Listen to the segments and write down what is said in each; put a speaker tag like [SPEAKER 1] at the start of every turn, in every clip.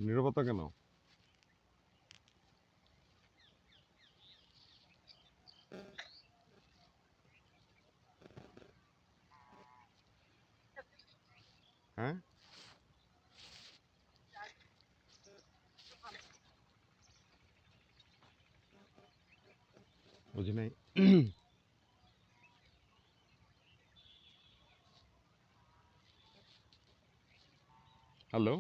[SPEAKER 1] নীরবতা কেন? হ্যাঁ, বুঝি নাই। হ্যালো।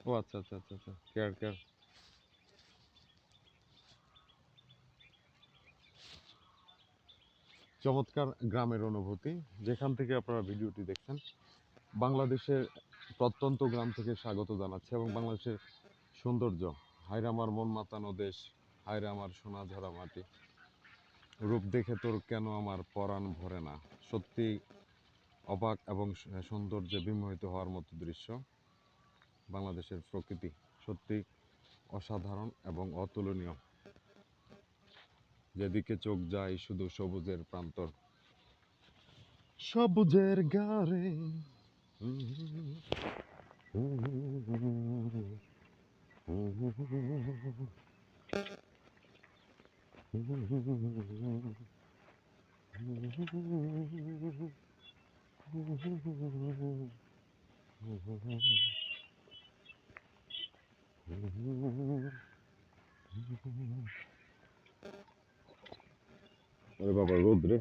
[SPEAKER 1] ও আচ্ছা আচ্ছা আচ্ছা আচ্ছা, কেয়ার কেয়ার। চমৎকার গ্রামের অনুভূতি, যেখান থেকে আপনারা ভিডিওটি দেখছেন। বাংলাদেশের প্রত্যন্ত গ্রাম থেকে স্বাগত জানাচ্ছে, এবং বাংলাদেশের সৌন্দর্য, হায়রে আমার মন মাতানো দেশ, হায়রে আমার সোনা ঝরা মাটি, রূপ দেখে তোর কেন আমার পরাণ ভরে না। সত্যি অবাক এবং সৌন্দর্যে বিমোহিত হওয়ার মতো দৃশ্য। বাংলাদেশের প্রকৃতি সত্যি অসাধারণ এবং অতুলনীয়। যেদিকে চোখ যায় শুধু সবুজের প্রান্তর, সবুজের গারে। ওরে বাবা, রোদ রে।